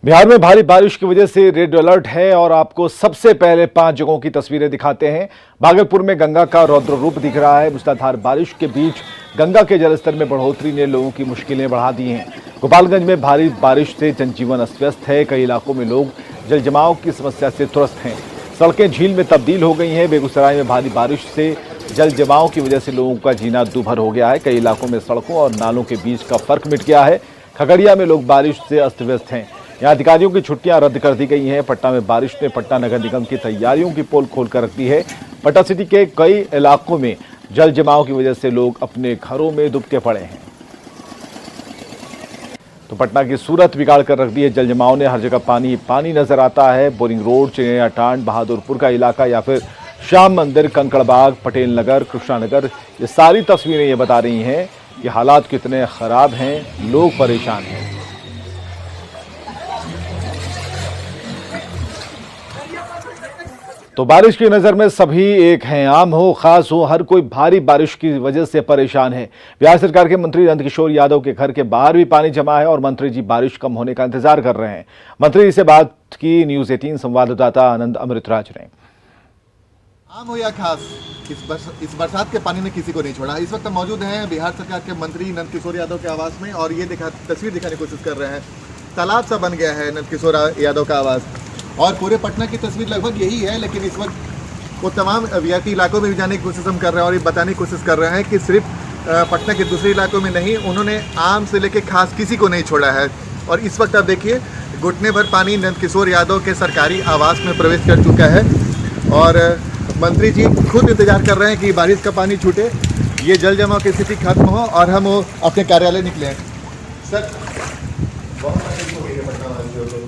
बिहार में भारी बारिश की वजह से रेड अलर्ट है और आपको सबसे पहले 5 जगहों की तस्वीरें दिखाते हैं। भागलपुर में गंगा का रौद्र रूप दिख रहा है। मूसलाधार बारिश के बीच गंगा के जलस्तर में बढ़ोतरी ने लोगों की मुश्किलें बढ़ा दी हैं। गोपालगंज में भारी बारिश से जनजीवन अस्त व्यस्त है। कई इलाकों में लोग जल जमाव की समस्या से त्रस्त हैं। सड़कें झील में तब्दील हो गई हैं। बेगूसराय में भारी बारिश से जल जमाव की वजह से लोगों का जीना दूभर हो गया है। कई इलाकों में सड़कों और नालों के बीच का फर्क मिट गया है। खगड़िया में लोग बारिश से अस्त व्यस्त हैं। यहाँ अधिकारियों की छुट्टियां रद्द कर दी गई हैं। पटना में बारिश ने पटना नगर निगम की तैयारियों की पोल खोलकर रख दी है। पटना सिटी के कई इलाकों में जल जमाव की वजह से लोग अपने घरों में दुबके पड़े हैं। तो पटना की सूरत बिगाड़ कर रख दी है जल जमाव ने। हर जगह पानी पानी नजर आता है। बोरिंग रोड, चिड़ियाटांड, बहादुरपुर का इलाका या फिर श्याम मंदिर, कंकड़बाग, पटेल नगर, कृष्णा नगर, ये सारी तस्वीरें ये बता रही हैं कि हालात कितने खराब हैं, लोग परेशान हैं। तो बारिश की नजर में सभी एक हैं। आम हो खास हो, हर कोई भारी बारिश की वजह से परेशान है। बिहार सरकार के मंत्री नंदकिशोर यादव के घर के बाहर भी पानी जमा है और मंत्री जी बारिश कम होने का इंतजार कर रहे हैं। मंत्री से बात की न्यूज़ 18 संवाददाता आनंद अमृतराज ने। आम हो या खास, इस बरसात के पानी ने किसी को नहीं छोड़ा। इस वक्त मौजूद हैं बिहार सरकार के मंत्री नंदकिशोर यादव के आवास में और ये तस्वीर दिखाने की कोशिश कर रहे हैं। तालाब सा बन गया है नंदकिशोर यादव का आवास और पूरे पटना की तस्वीर लगभग यही है। लेकिन इस वक्त वो तमाम वीआईपी इलाकों में भी जाने की कोशिश हम कर रहे हैं और ये बताने की कोशिश कर रहे हैं कि सिर्फ पटना के दूसरे इलाकों में नहीं, उन्होंने आम से लेकर खास किसी को नहीं छोड़ा है। और इस वक्त आप देखिए घुटने भर पानी नंदकिशोर यादव के सरकारी आवास में प्रवेश कर चुका है और मंत्री जी खुद इंतजार कर रहे हैं कि बारिश का पानी छूटे, ये जल जमाव की स्थिति खत्म हो और हम अपने कार्यालय निकले। सर, बहुत तकलीफ हो गई है पटना वासियों को।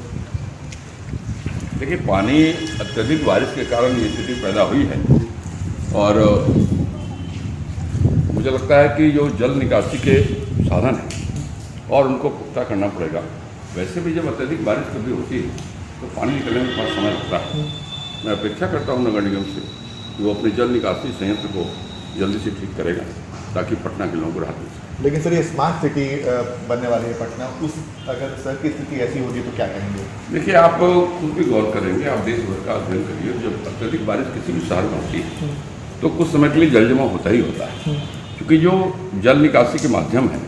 देखिए, पानी अत्यधिक बारिश के कारण ये स्थिति पैदा हुई है और मुझे लगता है कि जो जल निकासी के साधन हैं और उनको पुख्ता करना पड़ेगा। वैसे भी जब अत्यधिक बारिश कभी होती है तो पानी निकलने में थोड़ा समय लगता है। मैं अपेक्षा करता हूँ नगर निगम से कि वो अपने जल निकासी संयंत्र को जल्दी से ठीक करेगा ताकि पटना के लोगों को राहत मिल सके। लेकिन सर, ये स्मार्ट सिटी बनने वाली है पटना, उस अगर सर की स्थिति ऐसी होगी तो क्या कहेंगे? देखिए, आप खुद भी गौर करेंगे, आप देश भर का अध्ययन करिए। जब अत्यधिक बारिश किसी भी शहर में होती है तो कुछ समय के लिए जल जमाव होता ही होता है, क्योंकि जो जल निकासी के माध्यम है,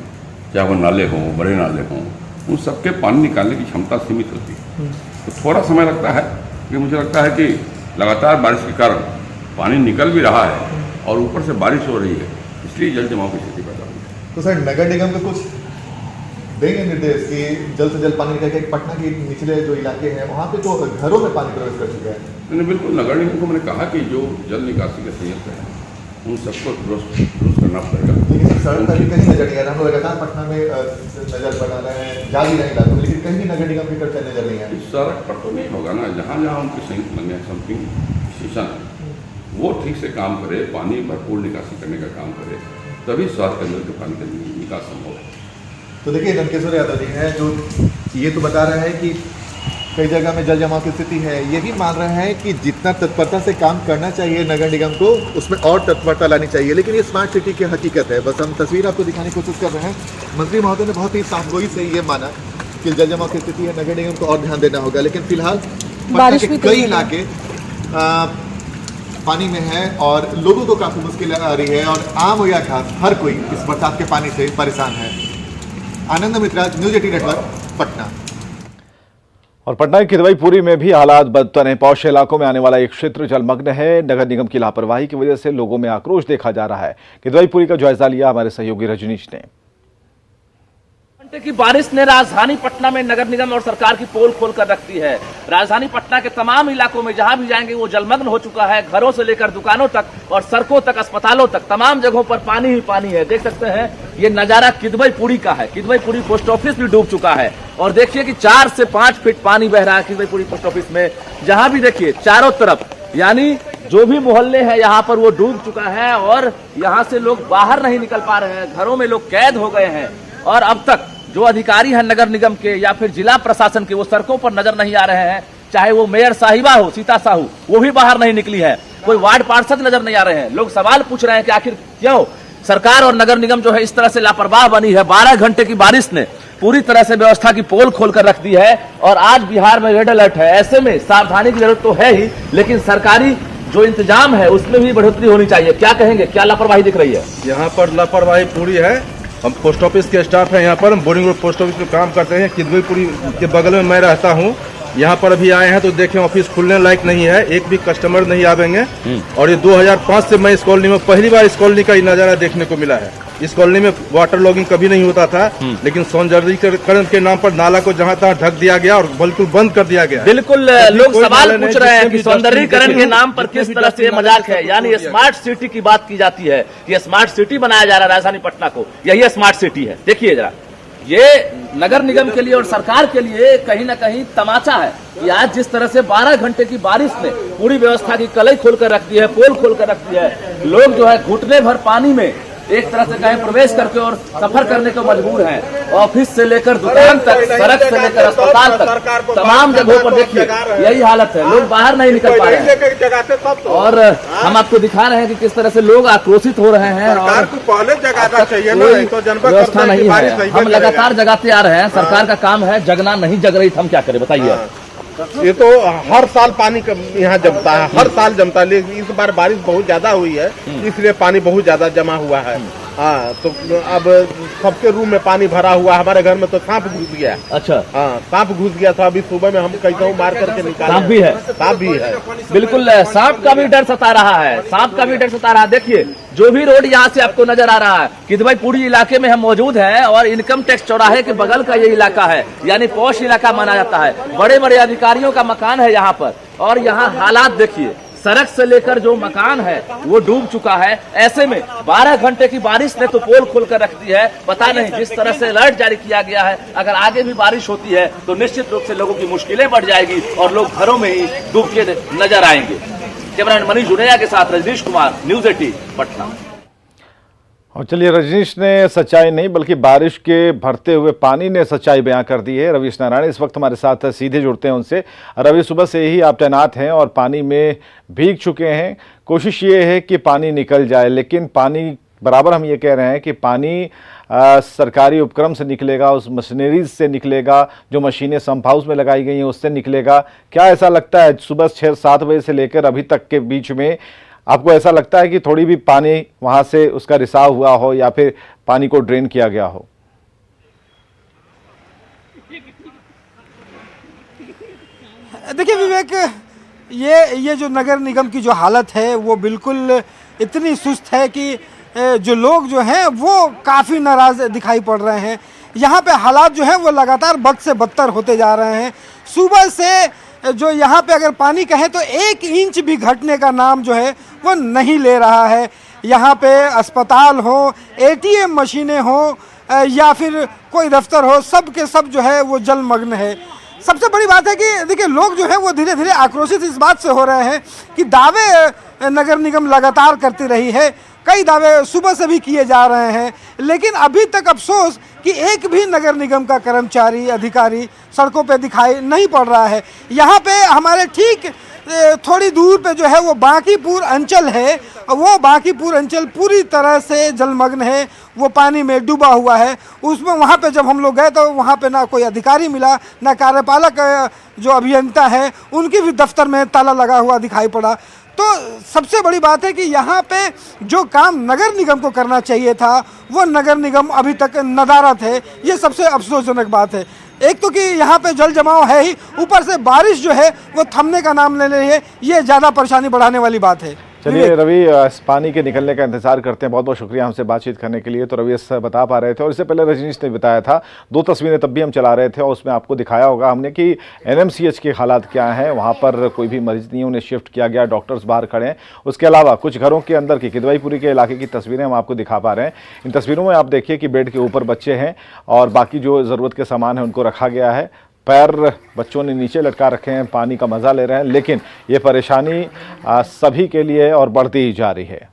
चाहे वो नाले हों, बड़े नाले हों, उन सबके पानी निकालने की क्षमता सीमित होती है। तो थोड़ा समय लगता है, क्योंकि मुझे लगता है कि लगातार बारिश के कारण पानी निकल भी रहा है और ऊपर से बारिश हो रही है, इसलिए जल जमाव की स्थिति पैदा हुई है। तो सर, नगर निगम को कुछ देंगे निर्देश कि जल्द से जल्द पानी निकल के पटना के निचले जो इलाके हैं वहाँ पे तो घरों में पानी प्रवेश कर चुका है? नहीं, बिल्कुल। नगर निगम को मैंने कहा कि जो जल निकासी का संयंत्र है उन सबको दुरुस्त करना पड़ेगा। लेकिन सड़क पर भी कहीं नजर नहीं आ रहा। हम लोग लगातार पटना में नजर बना रहे हैं, जा भी रहे इलाकों में, लेकिन कहीं भी नगर निगम की करते नजर नहीं है। इस सड़क पर तो नहीं होगा ना, जहाँ जहाँ उनके संयुक्त लगे समथिंग स्टेशन है वो ठीक से काम करे, पानी भरपूर निकासी करने का काम करे, तभी स्वास्थ्य केंद्र के पानी का निकास संभव है। तो देखिए, नंदकिशोर यादव जी हैं जो ये तो बता रहे हैं कि कई जगह में जल जमाव की स्थिति है। ये भी मान रहे हैं कि जितना तत्परता से काम करना चाहिए नगर निगम को, उसमें और तत्परता लानी चाहिए। लेकिन ये स्मार्ट सिटी की हकीकत है। बस हम तस्वीर आपको दिखाने की कोशिश कर रहे हैं। मंत्री महोदय ने बहुत ही साफगोई से ये माना कि जल जमाव की स्थिति है, नगर निगम को और ध्यान देना होगा। लेकिन फिलहाल पटना के कई इलाके पानी में है और लोगों को काफ़ी मुश्किल आ रही है और आम हो या खास, हर कोई इस बरसात के पानी से परेशान है। आनंद अमृतराज, न्यूज़ 18 नेटवर्क, पटना। और पटना की किदवईपुरी में भी हालात बदतर हैं। पौष इलाकों में आने वाला एक क्षेत्र जलमग्न है। नगर निगम की लापरवाही की वजह से लोगों में आक्रोश देखा जा रहा है। किदवईपुरी का जायजा लिया हमारे सहयोगी रजनीश ने। घंटे की बारिश ने राजधानी पटना में नगर निगम और सरकार की पोल खोल कर रख दी है। राजधानी पटना के तमाम इलाकों में जहां भी जाएंगे वो जलमग्न हो चुका है। घरों से लेकर दुकानों तक और सड़कों तक, अस्पतालों तक, तमाम जगहों पर पानी ही पानी है। देख सकते हैं ये नजारा किदवईपुरी का है। किदवईपुरी पोस्ट ऑफिस भी डूब चुका है और देखिए कि 4 से 5 फीट पानी बह रहा है किदवईपुरी पोस्ट ऑफिस में। जहां भी देखिए चारों तरफ, यानी जो भी मोहल्ले हैं यहाँ पर वो डूब चुका है और यहाँ से लोग बाहर नहीं निकल पा रहे हैं। घरों में लोग कैद हो गए हैं और अब तक जो अधिकारी हैं नगर निगम के या फिर जिला प्रशासन के, वो सड़कों पर नजर नहीं आ रहे हैं। चाहे वो मेयर साहिबा हो, सीता साहू, वो भी बाहर नहीं निकली है। कोई वार्ड पार्षद नजर नहीं आ रहे हैं। लोग सवाल पूछ रहे हैं कि आखिर क्यों सरकार और नगर निगम जो है इस तरह से लापरवाह बनी है। 12 घंटे की बारिश ने पूरी तरह से व्यवस्था की पोल खोल कर रख दी है और आज बिहार में रेड अलर्ट है। ऐसे में सावधानी की जरूरत तो है ही, लेकिन सरकारी जो इंतजाम है उसमें भी बढ़ोतरी होनी चाहिए। क्या कहेंगे, क्या लापरवाही दिख रही है? यहाँ पर लापरवाही पूरी है। हम पोस्ट ऑफिस के स्टाफ हैं, यहाँ पर हम बोरिंग रोड पोस्ट ऑफिस में काम करते हैं। किदवईपुरी के बगल में मैं रहता हूँ। यहाँ पर अभी आए हैं तो देखें ऑफिस खुलने लायक नहीं है, एक भी कस्टमर नहीं आवेंगे। और ये 2005 से मैं इस कॉलोनी में पहली बार इस कॉलोनी का नजारा देखने को मिला है। इस कॉलोनी में वाटर लॉगिंग कभी नहीं होता था, लेकिन सौंदर्यीकरण के नाम पर नाला को जहाँ तहाँ ढक दिया गया और बिल्कुल बंद कर दिया गया। बिल्कुल, लोग सवाल पूछ रहे हैं कि सौंदर्यीकरण के नाम पर किस तरह से मजाक है। यानी स्मार्ट सिटी की बात की जाती है कि स्मार्ट सिटी बनाया जा रहा है राजधानी पटना को, यही स्मार्ट सिटी है। देखिए जरा, ये नगर निगम के लिए और सरकार के लिए कहीं ना कहीं तमाचा है कि आज जिस तरह से 12 घंटे की बारिश ने पूरी व्यवस्था की कलई खोल कर रख दी है, पोल खोल कर रख दी है। लोग जो है घुटने भर पानी में एक तरह से कहीं प्रवेश करके और सफर करने को मजबूर हैं। ऑफिस से लेकर दुकान तक, सड़क से लेकर अस्पताल तक, तमाम जगहों पर देखिए यही हालत है। लोग बाहर नहीं निकल पा रहे हैं और हम आपको दिखा रहे हैं कि किस तरह से लोग आक्रोशित हो रहे हैं और पहले जगाना चाहिए ना, तो व्यवस्था नहीं है। हम लगातार जगाते आ रहे हैं, सरकार का काम है जगना, नहीं जग रही, हम क्या करें बताइए। ये तो हर साल पानी यहाँ जमता है, हर साल जमता है, लेकिन इस बार बारिश बहुत ज्यादा हुई है इसलिए पानी बहुत ज्यादा जमा हुआ है। हाँ, तो अब सबके रूम में पानी भरा हुआ। हमारे घर में तो सांप घुस गया। अच्छा, हाँ, सांप घुस गया था। अभी सुबह में हम कैसे मार करके निकाले। सांप भी है, सांप भी है। बिल्कुल, सांप का भी डर सता रहा है, सांप का भी डर सता रहा है। देखिए जो भी रोड यहाँ से आपको नजर आ रहा है, किदवईपुरी इलाके में हम मौजूद हैं और इनकम टैक्स चौराहे के बगल का ये इलाका है, यानी पॉश इलाका माना जाता है। बड़े बड़े अधिकारियों का मकान है यहाँ पर और यहाँ हालात देखिए, सड़क से लेकर जो मकान है वो डूब चुका है। ऐसे में 12 घंटे की बारिश ने तो पोल खोल कर रख दी है। पता नहीं जिस तरह से अलर्ट जारी किया गया है, अगर आगे भी बारिश होती है तो निश्चित रूप से लोगों की मुश्किलें बढ़ जाएगी और लोग घरों में ही डूबते नजर आएंगे। कैमरामैन मनीष जुनेजा के साथ रजनीश कुमार, न्यूज 18 पटना। और चलिए, रजनीश ने सच्चाई नहीं बल्कि बारिश के भरते हुए पानी ने सच्चाई बयां कर दी है। रवीश नारायण इस वक्त हमारे साथ सीधे जुड़ते हैं उनसे। रवि, सुबह से ही आप तैनात हैं और पानी में भीग चुके हैं। कोशिश ये है कि पानी निकल जाए, लेकिन पानी बराबर हम ये कह रहे हैं कि पानी सरकारी उपक्रम से निकलेगा, उस मशीनरीज से निकलेगा, जो मशीनें संप हाउस में लगाई गई हैं उससे निकलेगा। क्या ऐसा लगता है सुबह 6-7 बजे से लेकर अभी तक के बीच में आपको ऐसा लगता है कि थोड़ी भी पानी वहां से उसका रिसाव हुआ हो या फिर पानी को ड्रेन किया गया हो? देखिए विवेक, ये जो नगर निगम की जो हालत है वो बिल्कुल इतनी सुस्त है कि जो लोग जो हैं वो काफ़ी नाराज़ दिखाई पड़ रहे हैं। यहाँ पे हालात जो हैं वो लगातार बद से बदतर होते जा रहे हैं। सुबह से जो यहाँ पे अगर पानी कहें तो 1 इंच भी घटने का नाम जो है वो नहीं ले रहा है। यहाँ पे अस्पताल हो, ATM मशीनें हो या फिर कोई दफ्तर हो, सब के सब जो है वो जलमग्न है। सबसे बड़ी बात है कि देखिए लोग जो है वो धीरे धीरे आक्रोशित इस बात से हो रहे हैं कि दावे नगर निगम लगातार करती रही है, कई दावे सुबह से भी किए जा रहे हैं, लेकिन अभी तक अफसोस कि एक भी नगर निगम का कर्मचारी अधिकारी सड़कों पे दिखाई नहीं पड़ रहा है। यहाँ पे हमारे ठीक थोड़ी दूर पे जो है वो बांकीपुर अंचल है, वो बांकीपुर अंचल पूरी तरह से जलमग्न है, वो पानी में डूबा हुआ है। उसमें वहाँ पे जब हम लोग गए तो वहाँ पे ना कोई अधिकारी मिला, ना कार्यपालक जो अभियंता है उनकी भी दफ्तर में ताला लगा हुआ दिखाई पड़ा। तो सबसे बड़ी बात है कि यहाँ पे जो काम नगर निगम को करना चाहिए था वो नगर निगम अभी तक नदारत है। ये सबसे अफसोसजनक बात है। एक तो कि यहाँ पे जल जमाव है ही, ऊपर से बारिश जो है वो थमने का नाम ले रही है, ये ज़्यादा परेशानी बढ़ाने वाली बात है। चलिए रवि, इस पानी के निकलने का इंतजार करते हैं। बहुत बहुत शुक्रिया हमसे बातचीत करने के लिए। तो रवि इस बता पा रहे थे और इससे पहले रजनीश ने बताया था, 2 तस्वीरें तब भी हम चला रहे थे और उसमें आपको दिखाया होगा हमने कि NMCH के हालात क्या हैं। वहाँ पर कोई भी मरीज नहीं, उन्हें शिफ्ट किया गया, डॉक्टर्स बाहर खड़े हैं। उसके अलावा कुछ घरों के अंदर की किदवईपुरी के इलाके की तस्वीरें हम आपको दिखा पा रहे हैं। इन तस्वीरों में आप देखिए कि बेड के ऊपर बच्चे हैं और बाकी जो ज़रूरत के सामान है उनको रखा गया है। पैर बच्चों ने नीचे लटका रखे हैं, पानी का मज़ा ले रहे हैं, लेकिन ये परेशानी सभी के लिए और बढ़ती ही जा रही है।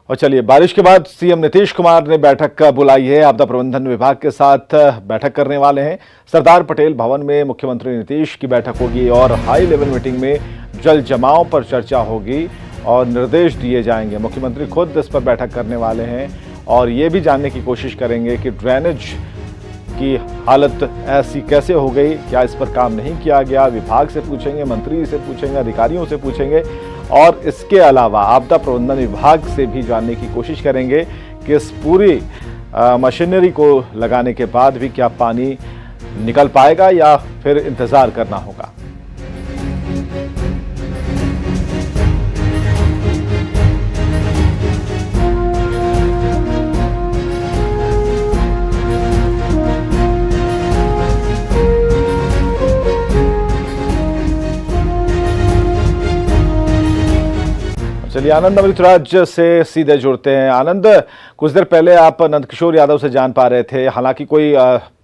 और चलिए, बारिश के बाद सीएम नीतीश कुमार ने बैठक बुलाई है। आपदा प्रबंधन विभाग के साथ बैठक करने वाले हैं। सरदार पटेल भवन में मुख्यमंत्री नीतीश की बैठक होगी और हाई लेवल मीटिंग में जल जमाव पर चर्चा होगी। और निर्देश दिए जाएंगे। मुख्यमंत्री खुद इस पर बैठक करने वाले हैं और ये भी जानने की कोशिश करेंगे कि ड्रेनेज की हालत ऐसी कैसे हो गई, क्या इस पर काम नहीं किया गया। विभाग से पूछेंगे, मंत्री से पूछेंगे, अधिकारियों से पूछेंगे और इसके अलावा आपदा प्रबंधन विभाग से भी जानने की कोशिश करेंगे कि इस पूरी मशीनरी को लगाने के बाद भी क्या पानी निकल पाएगा या फिर इंतजार करना होगा। चलिए आनंद अमृतराज से सीधे जुड़ते हैं। आनंद, कुछ देर पहले आप नंदकिशोर यादव से जान पा रहे थे, हालांकि कोई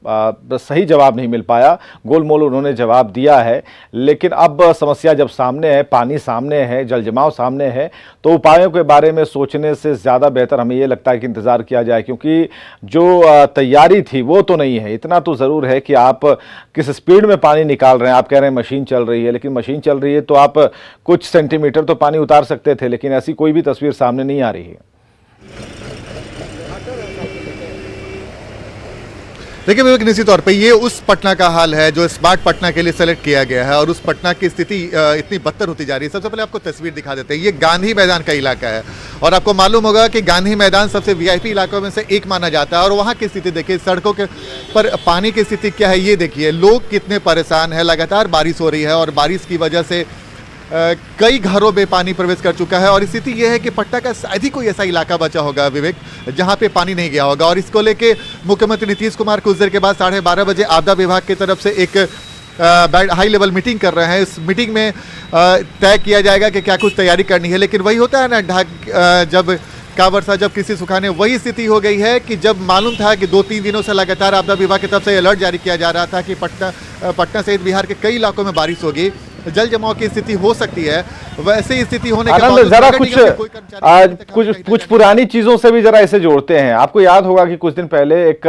सही जवाब नहीं मिल पाया, गोलमोल उन्होंने जवाब दिया है, लेकिन अब समस्या जब सामने है, पानी सामने है, जल जमाव सामने है, तो उपायों के बारे में सोचने से ज़्यादा बेहतर हमें ये लगता है कि इंतज़ार किया जाए, क्योंकि जो तैयारी थी वो तो नहीं है। इतना तो ज़रूर है कि आप किस स्पीड में पानी निकाल रहे हैं। आप कह रहे हैं मशीन चल रही है, लेकिन मशीन चल रही है तो आप कुछ सेंटीमीटर तो पानी उतार सकते थे, लेकिन ऐसी कोई भी तस्वीर सामने नहीं आ रही है। देखिए विवेक, निश्चित तौर पे ये उस पटना का हाल है जो स्मार्ट पटना के लिए सेलेक्ट किया गया है और उस पटना की स्थिति इतनी बदतर होती जा रही है। सबसे पहले आपको तस्वीर दिखा देते हैं। ये गांधी मैदान का इलाका है और आपको मालूम होगा कि गांधी मैदान सबसे वीआईपी इलाकों में से एक माना जाता है और वहाँ की स्थिति देखिए, सड़कों के पर पानी की स्थिति क्या है ये देखिए। लोग कितने परेशान हैं, लगातार बारिश हो रही है और बारिश की वजह से कई घरों में पानी प्रवेश कर चुका है और स्थिति यह है कि पटना का शायद ही कोई ऐसा इलाका बचा होगा विवेक जहां पे पानी नहीं गया होगा। और इसको लेके मुख्यमंत्री नीतीश कुमार कुछ देर के बाद 12:30 बजे आपदा विभाग की तरफ से एक हाई लेवल मीटिंग कर रहे हैं। इस मीटिंग में तय किया जाएगा कि क्या कुछ तैयारी करनी है। लेकिन वही होता है ना, जब का वर्षा जब किसी सुखाने, वही स्थिति हो गई है कि जब मालूम था कि 2-3 दिनों से लगातार आपदा विभाग की तरफ से अलर्ट जारी किया जा रहा था कि पटना सहित बिहार के कई इलाकों में बारिश होगी, जल जमाव की स्थिति हो सकती है। वैसे स्थिति होने के बाद जरा कुछ पुरानी चीजों से भी जरा इसे जोड़ते हैं। आपको याद होगा कि कुछ दिन पहले एक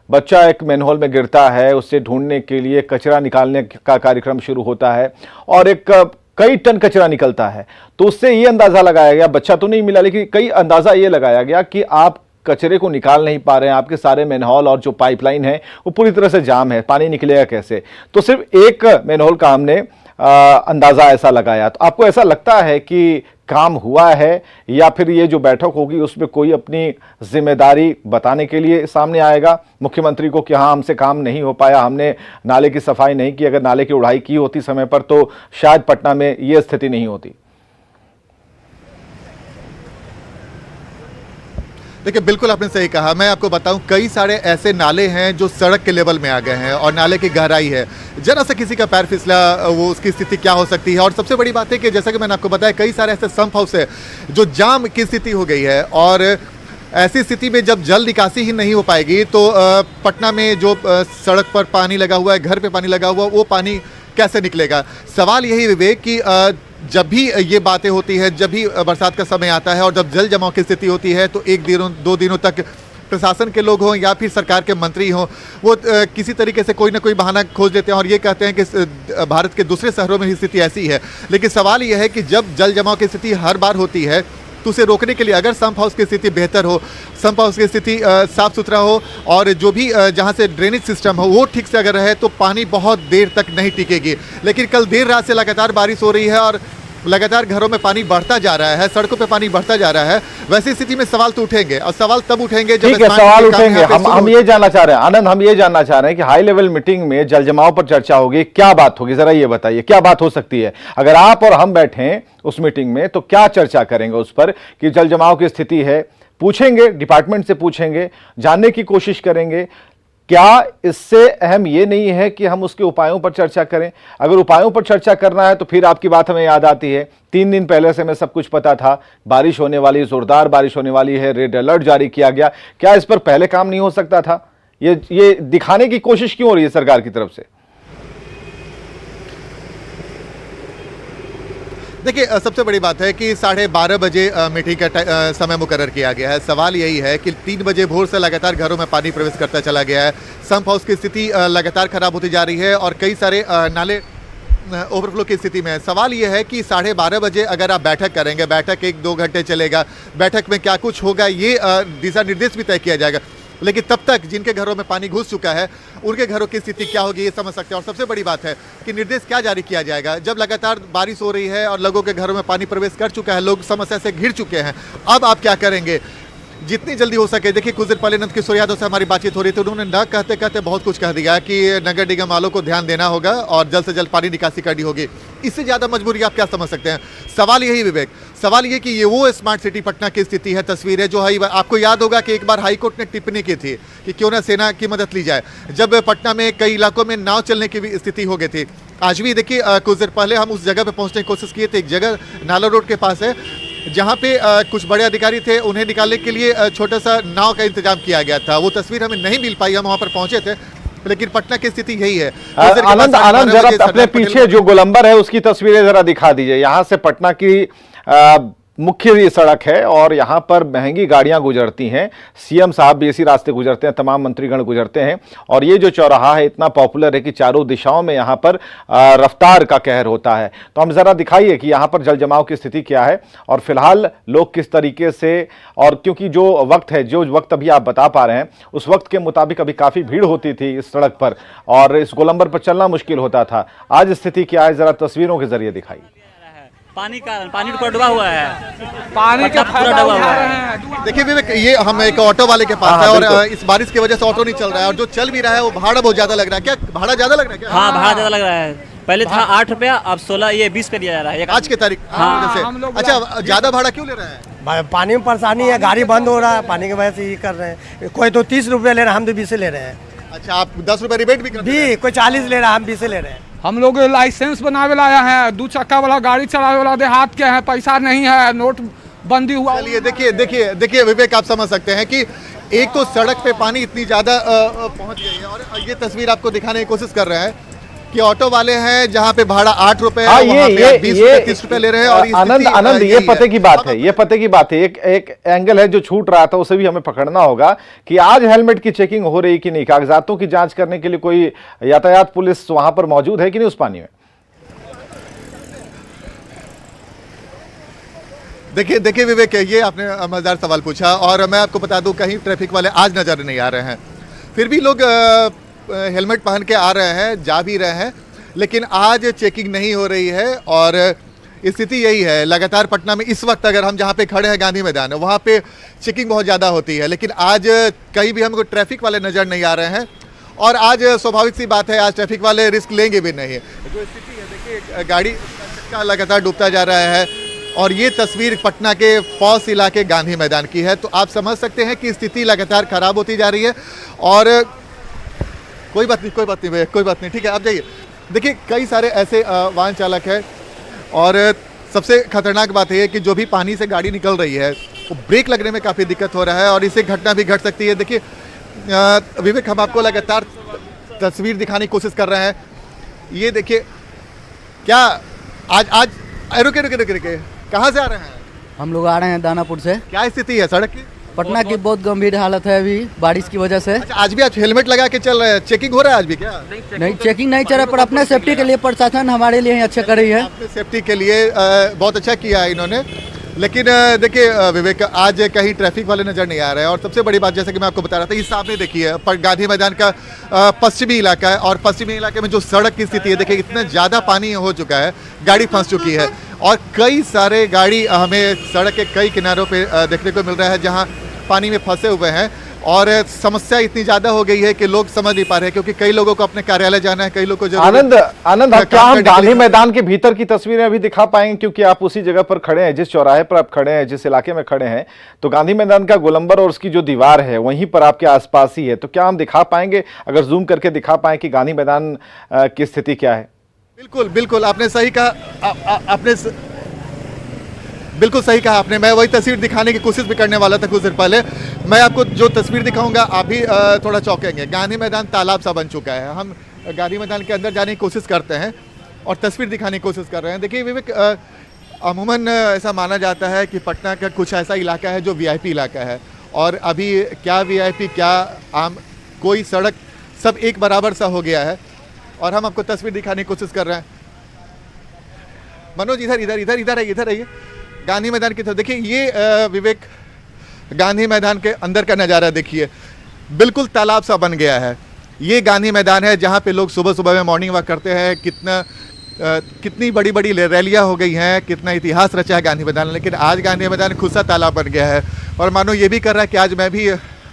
बच्चा एक मैनहोल में गिरता है, उससे ढूंढने के लिए कचरा निकालने का कार्यक्रम शुरू होता है और कई टन कचरा निकलता है। तो उससे ये अंदाजा लगाया गया, बच्चा तो नहीं मिला लेकिन कई अंदाजा ये लगाया गया कि आप कचरे को निकाल नहीं पा रहे हैं, आपके सारे मैनहोल और जो पाइपलाइन है वो पूरी तरह से जाम है, पानी निकलेगा कैसे। तो सिर्फ एक मैनहोल का हमने अंदाजा ऐसा लगाया। तो आपको ऐसा लगता है कि काम हुआ है या फिर ये जो बैठक होगी उसमें कोई अपनी जिम्मेदारी बताने के लिए सामने आएगा मुख्यमंत्री को कि हाँ हमसे काम नहीं हो पाया, हमने नाले की सफाई नहीं की, अगर नाले की उड़ाई की होती समय पर तो शायद पटना में ये स्थिति नहीं होती। देखिए बिल्कुल आपने सही कहा। मैं आपको बताऊं, कई सारे ऐसे नाले हैं जो सड़क के लेवल में आ गए हैं और नाले की गहराई है, जरा सा किसी का पैर फिसला वो उसकी स्थिति क्या हो सकती है। और सबसे बड़ी बात है कि जैसा कि मैंने आपको बताया, कई सारे ऐसे सम्प हाउस है जो जाम की स्थिति हो गई है और ऐसी स्थिति में जब जल निकासी ही नहीं हो पाएगी तो पटना में जो सड़क पर पानी लगा हुआ है, घर पे पानी लगा हुआ, वो पानी कैसे निकलेगा। सवाल यही विवेक कि जब भी ये बातें होती है, जब भी बरसात का समय आता है और जब जल जमाव की स्थिति होती है तो 1-2 दिनों तक प्रशासन के लोग हों या फिर सरकार के मंत्री हों, वो किसी तरीके से कोई ना कोई बहाना खोज लेते हैं और ये कहते हैं कि भारत के दूसरे शहरों में भी स्थिति ऐसी है। लेकिन सवाल ये है कि जब जल जमाव की स्थिति हर बार होती है तो उसे रोकने के लिए अगर सम्प हाउस की स्थिति बेहतर हो, सम्प हाउस की स्थिति साफ सुथरा हो और जो भी जहाँ से ड्रेनेज सिस्टम हो वो ठीक से अगर रहे तो पानी बहुत देर तक नहीं टिकेगी। लेकिन कल देर रात से लगातार बारिश हो रही है और लगातार घरों में पानी बढ़ता जा रहा है, सड़कों पे पानी बढ़ता जा रहा है। वैसी स्थिति में सवाल तो उठेंगे और सवाल तब उठेंगे जब सवाल उठेंगे। हम ये जानना चाह रहे हैं आनंद, हम ये जानना चाह रहे हैं कि हाई लेवल मीटिंग में जल जमाव पर चर्चा होगी, क्या बात होगी, जरा ये बताइए क्या बात हो सकती है। अगर आप और हम बैठे उस मीटिंग में तो क्या चर्चा करेंगे उस पर कि जल जमाव की स्थिति है, पूछेंगे, डिपार्टमेंट से पूछेंगे, जानने की कोशिश करेंगे। क्या इससे अहम ये नहीं है कि हम उसके उपायों पर चर्चा करें? अगर उपायों पर चर्चा करना है तो फिर आपकी बात हमें याद आती है, 3 दिन पहले से हमें सब कुछ पता था, बारिश होने वाली, जोरदार बारिश होने वाली है, रेड अलर्ट जारी किया गया। क्या इस पर पहले काम नहीं हो सकता था? ये दिखाने की कोशिश क्यों हो रही है सरकार की तरफ से? देखिए सबसे बड़ी बात है कि 12:30 बजे मीटिंग का समय मुकर्रर किया गया है। सवाल यही है कि 3 बजे भोर से लगातार घरों में पानी प्रवेश करता चला गया है। सम्प हाउस की स्थिति लगातार खराब होती जा रही है और कई सारे नाले ओवरफ्लो की स्थिति में है। सवाल ये है कि 12:30 बजे अगर आप बैठक करेंगे, बैठक 1-2 घंटे चलेगा, बैठक में क्या कुछ होगा ये दिशा निर्देश भी तय किया जाएगा, लेकिन तब तक जिनके घरों में पानी घुस चुका है उनके घरों की स्थिति क्या होगी ये समझ सकते हैं। और सबसे बड़ी बात है कि निर्देश क्या जारी किया जाएगा जब लगातार बारिश हो रही है और लोगों के घरों में पानी प्रवेश कर चुका है, लोग समस्या से घिर चुके हैं। अब आप क्या करेंगे? जितनी जल्दी हो सके। देखिए, कुछ देर पहले नंद किशोर यादव से हमारी बातचीत हो रही थी, उन्होंने न कहते कहते बहुत कुछ कह दिया कि नगर निगम वालों को ध्यान देना होगा और जल्द से जल्द पानी निकासी करनी होगी। इससे ज़्यादा मजबूरी आप क्या समझ सकते हैं? सवाल यही विवेक, सवाल ये कि ये वो स्मार्ट सिटी पटना की स्थिति है, तस्वीर है जो आपको याद होगा कि एक बार हाईकोर्ट ने टिप्पणी की थी कि क्यों ना सेना की मदद ली जाए, जब पटना में कई इलाकों में नाव चलने की भी स्थिति हो गई थी। आज भी देखिए, कुछ देर पहले हम उस जगह पे पहुंचने की कोशिश किए थे, एक जगह नाला रोड के पास है जहां पे कुछ बड़े अधिकारी थे, उन्हें निकालने के लिए छोटा सा नाव का इंतजाम किया गया था। वो तस्वीर हमें नहीं मिल पाई, हम वहां पर पहुंचे थे, लेकिन पटना की स्थिति यही है। आनंद जरा अपने पीछे जो गोलंबर है उसकी तस्वीरें जरा दिखा दीजिए। यहाँ से पटना की मुख्य ये सड़क है और यहाँ पर महंगी गाड़ियां गुजरती हैं, सीएम साहब भी इसी रास्ते गुजरते हैं, तमाम मंत्रीगण गुजरते हैं और ये जो चौराहा है इतना पॉपुलर है कि चारों दिशाओं में यहाँ पर रफ्तार का कहर होता है। तो हम जरा दिखाइए कि यहाँ पर जल जमाव की स्थिति क्या है और फिलहाल लोग किस तरीके से, और क्योंकि जो वक्त अभी आप बता पा रहे हैं उस वक्त के मुताबिक अभी काफी भीड़ होती थी इस सड़क पर और इस गोलंबर पर चलना मुश्किल होता था। आज स्थिति क्या है जरा तस्वीरों के जरिए दिखाइए। पानी पूरा डूबा हुआ है, पानी का पूरा डूबा हुआ है। देखिए विवेक, ये हम एक ऑटो वाले के पास है और इस बारिश की वजह से ऑटो नहीं चल रहा है और जो चल भी रहा है वो भाड़ा बहुत ज्यादा लग रहा है। क्या भाड़ा ज्यादा लग रहा है क्या? हाँ, भाड़ा ज्यादा लग रहा है। पहले था 8 रुपया, अब 16 ये 20 पे दिया जा रहा है आज के तारीख से। अच्छा, ज्यादा भाड़ा क्यों ले रहे हैं? पानी में परेशानी है, गाड़ी बंद हो रहा है, पानी की वजह से ये कर रहे हैं। कोई तो 30 रुपये ले रहा है, हम तो 20 ले रहे हैं। अच्छा, आप 10 रुपए रिबेट भी करते हैं? कोई 40 ले रहा है, हम 20 ले रहे हैं। हम लोग लाइसेंस बनावे लाया है, 2 चक्का वाला गाड़ी चलावे वाला देहात के है, पैसा नहीं है, नोट बंदी हुआ। चलिए देखिए विवेक, आप समझ सकते हैं कि एक तो सड़क पे पानी इतनी ज्यादा पहुंच गई है और ये तस्वीर आपको दिखाने की कोशिश कर रहे हैं कि ऑटो वाले हैं जहां पे भाड़ा 8 रुपए है, वहां पे 20 रुपए 30 रुपए ले रहे हैं। और आनंद ये पते की बात है, ये पते की बात है। एक एंगल है जो छूट रहा था, उसे भी हमें पकड़ना होगा कि आज हेलमेट की चेकिंग हो रही कि नहीं, कागजातों की जांच करने के लिए कोई यातायात पुलिस वहां पर मौजूद है कि नहीं उस पानी में? देखिए विवेक, ये आपने मजेदार सवाल पूछा और मैं आपको बता दूं कहीं ट्रैफिक वाले आज नजर नहीं आ रहे हैं, फिर भी लोग हेलमेट पहन के आ रहे हैं, जा भी रहे हैं, लेकिन आज चेकिंग नहीं हो रही है। और स्थिति यही है लगातार पटना में इस वक्त, अगर हम जहाँ पे खड़े हैं गांधी मैदान, वहाँ पे चेकिंग बहुत ज़्यादा होती है, लेकिन आज कहीं भी हमको ट्रैफिक वाले नज़र नहीं आ रहे हैं। और आज स्वाभाविक सी बात है, आज ट्रैफिक वाले रिस्क लेंगे भी नहीं। जो स्थिति है देखिए, गाड़ी का लगातार डूबता जा रहा है और ये तस्वीर पटना के पौष इलाके गांधी मैदान की है। तो आप समझ सकते हैं कि स्थिति लगातार खराब होती जा रही है। और कोई बात नहीं, ठीक है, आप जाइए। देखिए, कई सारे ऐसे वाहन चालक हैं और सबसे खतरनाक बात यह है कि जो भी पानी से गाड़ी निकल रही है वो ब्रेक लगने में काफ़ी दिक्कत हो रहा है और इससे घटना भी घट सकती है। देखिए विवेक, हम आपको लगातार तस्वीर दिखाने की कोशिश कर रहे हैं। ये देखिए, क्या आज रुके, कहाँ से आ रहे हैं? हम लोग आ रहे हैं दानापुर से। क्या स्थिति है सड़क की? पटना की बहुत गंभीर हालत है अभी बारिश की वजह से। अच्छा, आज भी आप हेलमेट लगा के चल रहे हैं, चेकिंग हो रहा है आज भी क्या? नहीं, चेकिंग नहीं चल रहा, पर अपने सेफ्टी के लिए प्रशासन हमारे लिए अच्छा कर रही है। अपने सेफ्टी के लिए बहुत अच्छा किया है इन्होंने। लेकिन देखिए विवेक, आज कहीं ट्रैफिक वाले नजर नहीं आ रहे हैं। और सबसे बड़ी बात, जैसे कि मैं आपको बता रहा था, इस सामने देखिए पर गांधी मैदान का पश्चिमी इलाका है और पश्चिमी इलाके में जो सड़क की स्थिति है, देखिए इतना ज़्यादा पानी हो चुका है, गाड़ी फंस चुकी है और कई सारे गाड़ी हमें सड़क के कई किनारों पर देखने को मिल रहा है जहाँ पानी में फंसे हुए हैं। और समस्या इतनी ज्यादा हो गई है कि लोग समझ नहीं पा रहे हैं, क्योंकि कई लोगों को अपने कार्यालय जाना है, कई लोगों को आनंद क्या हम गांधी मैदान के भीतर की तस्वीरें अभी दिखा पाएंगे, क्योंकि आप उसी जगह पर खड़े हैं, जिस चौराहे पर आप खड़े हैं, जिस इलाके में खड़े हैं, तो गांधी मैदान का गोलंबर और उसकी जो दीवार है वहीं पर आपके आसपास ही है। तो क्या हम दिखा पाएंगे, अगर जूम करके दिखा पाए कि गांधी मैदान की स्थिति क्या है? बिल्कुल आपने सही कहा, बिल्कुल सही कहा आपने। मैं वही तस्वीर दिखाने की कोशिश भी करने वाला था कुछ देर पहले। मैं आपको जो तस्वीर दिखाऊंगा आप भी थोड़ा चौंकेंगे। गांधी मैदान तालाब सा बन चुका है। हम गांधी मैदान के अंदर जाने की कोशिश करते हैं और तस्वीर दिखाने की कोशिश कर रहे हैं। देखिए विवेक, अमूमन ऐसा माना जाता है कि पटना का कुछ ऐसा इलाका है जो वीआईपी इलाका है और अभी क्या वीआईपी क्या आम, कोई सड़क सब एक बराबर सा हो गया है। और हम आपको तस्वीर दिखाने की कोशिश कर रहे हैं। मनोज इधर इधर इधर इधर आइए गांधी मैदान की तरफ देखिए। ये विवेक गांधी मैदान के अंदर का नज़ारा देखिए, बिल्कुल तालाब सा बन गया है। ये गांधी मैदान है जहाँ पे लोग सुबह सुबह में मॉर्निंग वॉक करते हैं। कितनी बड़ी बड़ी रैलियाँ हो गई हैं, कितना इतिहास रचा है गांधी मैदान, लेकिन आज गांधी मैदान खुद सा तालाब बन गया है। और मानो ये भी कर रहा है कि आज मैं भी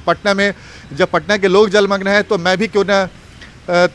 पटना में, जब पटना के लोग जलमग्न हैं तो मैं भी क्यों ना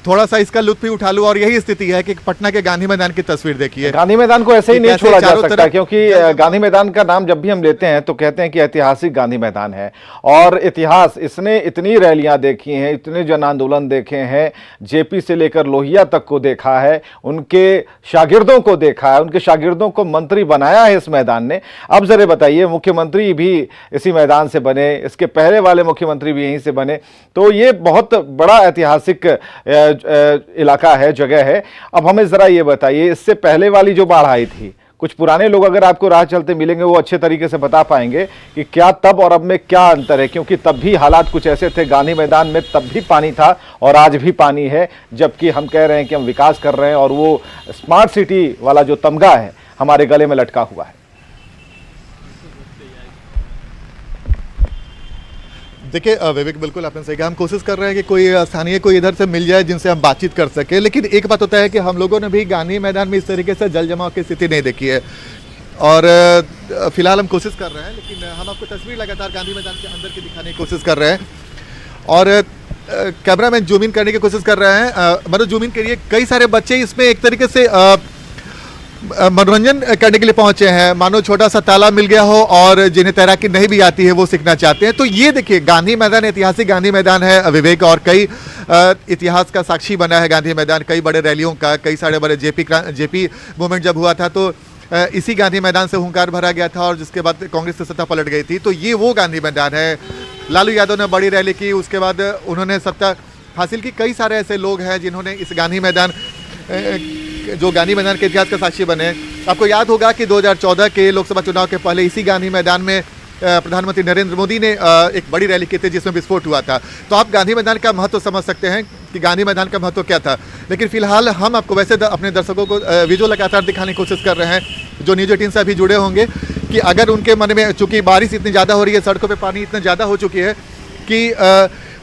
थोड़ा सा इसका लुत्फ ही उठा लूं। और यही स्थिति है कि पटना के गांधी मैदान की तस्वीर देखिए। गांधी मैदान को ऐसे ही नहीं छोड़ा जा सकता, क्योंकि तरफ गांधी मैदान का नाम जब भी हम लेते हैं तो कहते हैं कि ऐतिहासिक गांधी मैदान है। और इतिहास, इसने इतनी रैलियां देखी हैं, इतने जन आंदोलन देखे हैं, जेपी से लेकर लोहिया तक को देखा है, उनके शागिर्दों को देखा है, उनके शागिर्दों को मंत्री बनाया है इस मैदान ने। अब जरा बताइए, मुख्यमंत्री भी इसी मैदान से बने, इसके पहले वाले मुख्यमंत्री भी यहीं से बने, तो ये बहुत बड़ा ऐतिहासिक इलाका है, जगह है। अब हमें जरा ये बताइए, इससे पहले वाली जो बाढ़ आई थी, कुछ पुराने लोग अगर आपको राह चलते मिलेंगे वो अच्छे तरीके से बता पाएंगे कि क्या तब और अब में क्या अंतर है, क्योंकि तब भी हालात कुछ ऐसे थे। गांधी मैदान में तब भी पानी था और आज भी पानी है, जबकि हम कह रहे हैं कि हम विकास कर रहे हैं और वो स्मार्ट सिटी वाला जो तमगा है हमारे गले में लटका हुआ है। देखिए विवेक, बिल्कुल आपने सही कहा। हम कोशिश कर रहे हैं कि कोई स्थानीय कोई इधर से मिल जाए जिनसे हम बातचीत कर सके, लेकिन एक बात होता है कि हम लोगों ने भी गांधी मैदान में इस तरीके से जल जमाव की स्थिति नहीं देखी है। और फिलहाल हम कोशिश कर रहे हैं, लेकिन हम आपको तस्वीर लगातार गांधी मैदान के अंदर की दिखाने की कोशिश कर रहे हैं। और कैमरा मैन जूम इन करने की कोशिश कर रहे हैं। मतलब जूम इन करिए, कई सारे बच्चे इसमें एक तरीके से मनोरंजन करने के लिए पहुंचे हैं, मानो छोटा सा तालाब मिल गया हो और जिन्हें तैराकी नहीं भी आती है वो सीखना चाहते हैं। तो ये देखिए, गांधी मैदान ऐतिहासिक गांधी मैदान है विवेक, और कई इतिहास का साक्षी बना है गांधी मैदान, कई बड़े रैलियों का, कई सारे बड़े जेपी मूवमेंट जब हुआ था तो इसी गांधी मैदान से हुंकार भरा गया था और जिसके बाद कांग्रेस की सत्ता पलट गई थी। तो ये वो गांधी मैदान है। लालू यादव ने बड़ी रैली की, उसके बाद उन्होंने सत्ता हासिल की। कई सारे ऐसे लोग हैं जिन्होंने इस गांधी मैदान, जो गांधी मैदान के इतिहास का साक्षी बने। आपको याद होगा कि 2014 के लोकसभा चुनाव के पहले इसी गांधी मैदान में प्रधानमंत्री नरेंद्र मोदी ने एक बड़ी रैली की थी जिसमें विस्फोट हुआ था। तो आप गांधी मैदान का महत्व समझ सकते हैं कि गांधी मैदान का महत्व क्या था। लेकिन फिलहाल हम आपको वैसे अपने दर्शकों को विजुअल लगातार दिखाने की कोशिश कर रहे हैं, जो न्यूज़ 18 से अभी जुड़े होंगे, कि अगर उनके मन में, चूंकि बारिश इतनी ज़्यादा हो रही है, सड़कों पर पानी इतना ज़्यादा हो चुकी है कि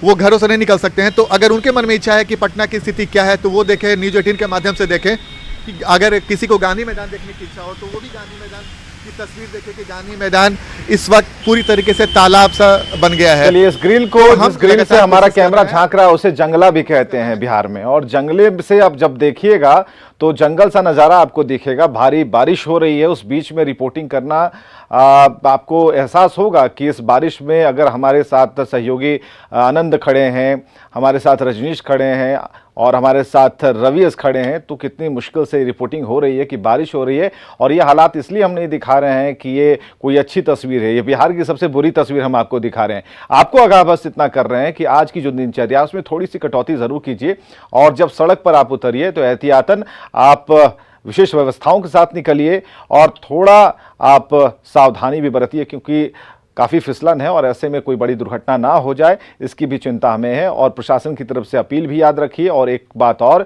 वो घरों से नहीं निकल सकते हैं, तो अगर उनके मन में इच्छा है कि पटना की स्थिति क्या है तो वो देखें, न्यूज़ 18 के माध्यम से देखें। कि अगर किसी को गांधी मैदान देखने की इच्छा हो तो वो भी गांधी मैदान की तस्वीर देखे कि गांधी मैदान इस वक्त पूरी तरीके से तालाब सा बन गया है। चलिए, इस ग्रिल को, जिस ग्रिल से हमारा कैमरा झांक रहा है उसे जंगला भी कहते हैं बिहार में, और जंगले से आप जब देखिएगा तो जंगल सा नज़ारा आपको दिखेगा। भारी बारिश हो रही है, उस बीच में रिपोर्टिंग करना, आपको एहसास होगा कि इस बारिश में अगर हमारे साथ सहयोगी आनंद खड़े हैं, हमारे साथ रजनीश खड़े हैं और हमारे साथ रवीस खड़े हैं, तो कितनी मुश्किल से रिपोर्टिंग हो रही है कि बारिश हो रही है। और ये हालात इसलिए हम नहीं दिखा रहे हैं कि ये कोई अच्छी तस्वीर है, ये बिहार की सबसे बुरी तस्वीर हम आपको दिखा रहे हैं। आपको आगाह बस इतना कर रहे हैं कि आज की जो दिनचर्या उसमें थोड़ी सी कटौती ज़रूर कीजिए, और जब सड़क पर आप उतरिए तो एहतियातन आप विशेष व्यवस्थाओं के साथ निकलिए और थोड़ा आप सावधानी भी बरतिए, क्योंकि काफ़ी फिसलन है और ऐसे में कोई बड़ी दुर्घटना ना हो जाए, इसकी भी चिंता हमें है। और प्रशासन की तरफ से अपील भी याद रखिए। और एक बात और,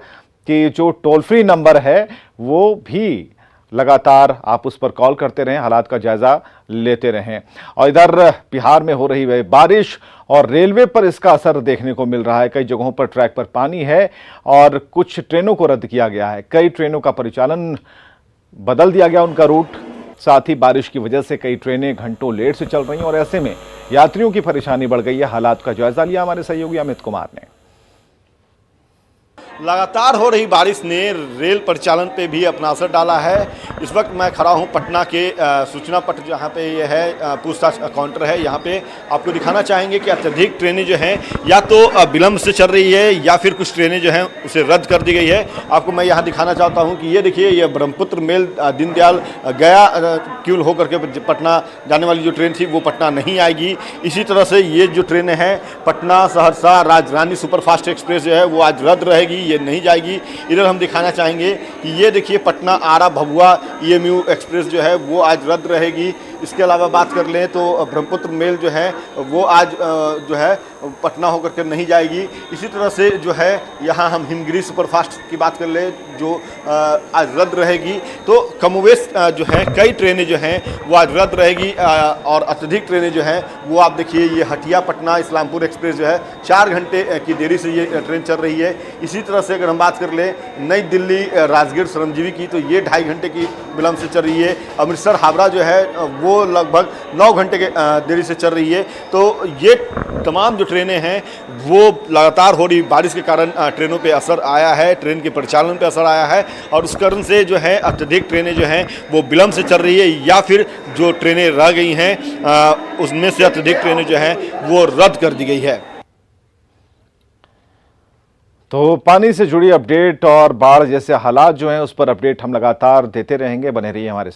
कि जो टोल फ्री नंबर है वो भी लगातार आप उस पर कॉल करते रहें, हालात का जायज़ा लेते रहें। और इधर बिहार में हो रही है बारिश और रेलवे पर इसका असर देखने को मिल रहा है। कई जगहों पर ट्रैक पर पानी है और कुछ ट्रेनों को रद्द किया गया है, कई ट्रेनों का परिचालन बदल दिया गया उनका रूट। साथ ही बारिश की वजह से कई ट्रेनें घंटों लेट से चल रही हैं और ऐसे में यात्रियों की परेशानी बढ़ गई है। हालात का जायजा लिया हमारे सहयोगी अमित कुमार ने। लगातार हो रही बारिश ने रेल परिचालन पे भी अपना असर डाला है। इस वक्त मैं खड़ा हूं पटना के सूचना पट, जहां पे ये है पूछताछ काउंटर है। यहां पे आपको दिखाना चाहेंगे कि अत्यधिक ट्रेनें जो हैं या तो विलम्ब से चल रही है या फिर कुछ ट्रेनें जो हैं उसे रद्द कर दी गई है। आपको मैं यहां दिखाना चाहता हूं कि ये देखिए, ये ब्रह्मपुत्र मेल दीनदयाल गया क्यूल होकर के पटना जाने वाली जो ट्रेन थी वो पटना नहीं आएगी। इसी तरह से ये जो ट्रेनें हैं पटना सहरसा राजरानी सुपरफास्ट एक्सप्रेस जो है वो आज रद्द रहेगी, ये नहीं जाएगी। इधर हम दिखाना चाहेंगे कि ये देखिए, पटना आरा भभुआ EMU एक्सप्रेस जो है वो आज रद्द रहेगी। इसके अलावा बात कर लें तो ब्रह्मपुत्र मेल जो है वो आज जो है पटना होकर के नहीं जाएगी। इसी तरह से जो है यहाँ हम हिमगिरी सुपरफास्ट की बात कर ले जो आज रद्द रहेगी। तो कमोवेश जो है कई ट्रेनें जो हैं वो आज रद्द रहेगी और अत्यधिक ट्रेनें जो हैं वो आप देखिए ये हटिया पटना इस्लामपुर एक्सप्रेस जो है 4 घंटे की देरी से ये ट्रेन चल रही है। इसी तरह से अगर हम बात कर ले नई दिल्ली राजगीर श्रमजीवी की तो ये 2.5 घंटे की विलम्ब से चल रही है। अमृतसर हावड़ा जो है वो लगभग 9 घंटे के देरी से चल रही है। तो ये तमाम जो ट्रेनें हैं वो लगातार हो रही बारिश के कारण ट्रेनों पे असर आया है, ट्रेन के परिचालन पे असर आया है और उस कारण से जो है अत्यधिक ट्रेनें जो हैं वो विलम्ब से चल रही है या फिर जो ट्रेनें रह गई हैं उसमें से अत्यधिक ट्रेनें जो हैं वो रद्द कर दी गई है। तो पानी से जुड़ी अपडेट और बाढ़ जैसे हालात जो हैं उस पर अपडेट हम लगातार देते रहेंगे, बने रहिए हमारे साथ।